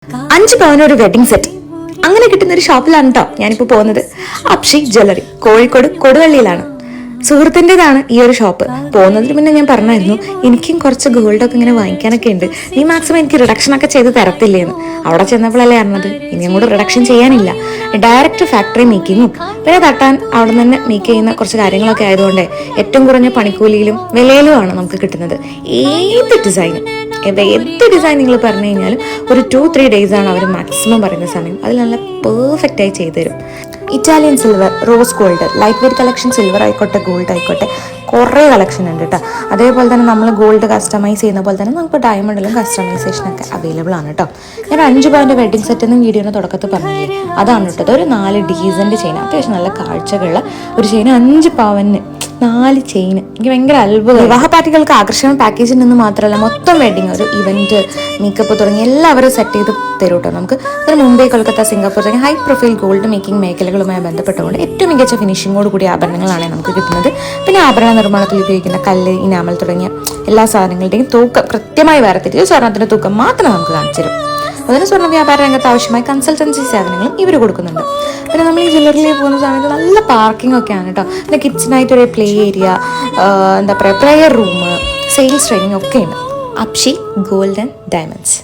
5 പവന് ഒരു wedding set അങ്ങനെ കിട്ടുന്ന ഒരു ഷോപ്പിലാണ് കേട്ടോ ഞാനിപ്പോൾ പോകുന്നത്. അപ്ഷി ജ്വല്ലറി, കോഴിക്കോട് കൊടുവള്ളിയിലാണ്. സുഹൃത്തിൻ്റെതാണ് ഈ ഒരു ഷോപ്പ്. പോകുന്നതിന് മുന്നേ ഞാൻ പറഞ്ഞായിരുന്നു എനിക്കും കുറച്ച് ഗോൾഡൊക്കെ ഇങ്ങനെ വാങ്ങിക്കാനൊക്കെ ഉണ്ട്, നീ മാക്സിമം എനിക്ക് റിഡക്ഷൻ ഒക്കെ ചെയ്ത് തരത്തില്ലേന്ന്. അവിടെ ചെന്നപ്പോഴല്ലേ അറിഞ്ഞത് ഇനി അങ്ങോട്ട് റിഡക്ഷൻ ചെയ്യാനില്ല, ഡയറക്റ്റ് ഫാക്ടറി മേക്കിങ്ങും പിന്നെ തട്ടാൻ അവിടെ നിന്ന് മേക്ക് ചെയ്യുന്ന കുറച്ച് കാര്യങ്ങളൊക്കെ ആയതുകൊണ്ട് ഏറ്റവും കുറഞ്ഞ പണിക്കൂലിയിലും വിലയിലുമാണ് നമുക്ക് കിട്ടുന്നത്. ഏത് ഡിസൈൻ നിങ്ങൾ പറഞ്ഞു കഴിഞ്ഞാലും ഒരു 2-3 days ആണ് അവർ മാക്സിമം പറയുന്ന സമയം. അതിൽ നല്ല പെർഫെക്റ്റ് ആയി ചെയ്തു തരും. Italian silver, rose gold, light weight collection, silver ആയിക്കോട്ടെ ഗോൾഡ് ആയിക്കോട്ടെ കുറേ കളക്ഷൻ ഉണ്ട് കേട്ടോ. അതേപോലെ തന്നെ നമ്മൾ ഗോൾഡ് കസ്റ്റമൈസ് ചെയ്യുന്ന പോലെ തന്നെ നമുക്ക് ഡയമണ്ടിലും കസ്റ്റമൈസേഷനൊക്കെ അവൈലബിൾ ആണ് കേട്ടോ. ഞാൻ 5 പവൻ്റെ വെഡിങ് സെറ്റ് എന്നും വീഡിയോയുടെ തുടക്കത്തിൽ പറഞ്ഞില്ലേ, അതാണ് കേട്ടത്. ഒരു 4 ഡീസൻ്റ് ചെയിൻ, അത്യാവശ്യം നല്ല കാഴ്ചകളുള്ള ഒരു ചെയിൻ, 5 പവന് 4 ചെയിൻ. എനിക്ക് ഭയങ്കര അത്ഭുതം. വിവാഹ പാർട്ടികൾക്ക് ആകർഷണം പാക്കേജിൽ നിന്ന് മാത്രമല്ല മൊത്തം വെഡിങ്, ഒരു ഇവന്റ്, മേക്കപ്പ് തുടങ്ങി എല്ലാവരും സെറ്റ് ചെയ്ത് തരും കേട്ടോ. നമുക്ക് അതിന് മുംബൈ, കൊൽക്കത്ത, സിംഗപ്പൂർ തുടങ്ങി ഹൈ പ്രൊഫൈൽ ഗോൾഡ് മേക്കിംഗ് മേഖലകളുമായി ബന്ധപ്പെട്ടുകൊണ്ട് ഏറ്റവും മികച്ച ഫിനിഷിങ്ങോട് കൂടിയ ആഭരണങ്ങളാണ് നമുക്ക് കിട്ടുന്നത്. പിന്നെ ആഭരണ നിർമ്മാണത്തിൽ ഉപയോഗിക്കുന്ന കല്ല്, ഇനാമൽ തുടങ്ങിയ എല്ലാ സാധനങ്ങളുടെയും തൂക്കം കൃത്യമായി വേർതിരിച്ച് സ്വർണ്ണത്തിന്റെ തൂക്കം മാത്രം നമുക്ക് കാണിച്ചു തരും. അതിന് സ്വർണ്ണ വ്യാപാര രംഗത്ത് ആവശ്യമായ കൺസൾട്ടൻസി സേവനങ്ങളും ഇവർ കൊടുക്കുന്നുണ്ട്. പിന്നെ നമ്മൾ ഈ ജ്വല്ലറിയിൽ പോകുന്ന സമയത്ത് നല്ല പാർക്കിംഗ് ഒക്കെയാണ് കേട്ടോ. പിന്നെ കിച്ചനായിട്ട് ഒരു പ്ലേ ഏരിയ, എന്താ പറയുക, പ്രെയർ റൂം, സെയിൽസ് ട്രെയിനിങ് ഒക്കെ ഉണ്ട്. അപ്ഷി ഗോൾഡ് ആൻഡ് ഡയമണ്ട്സ്.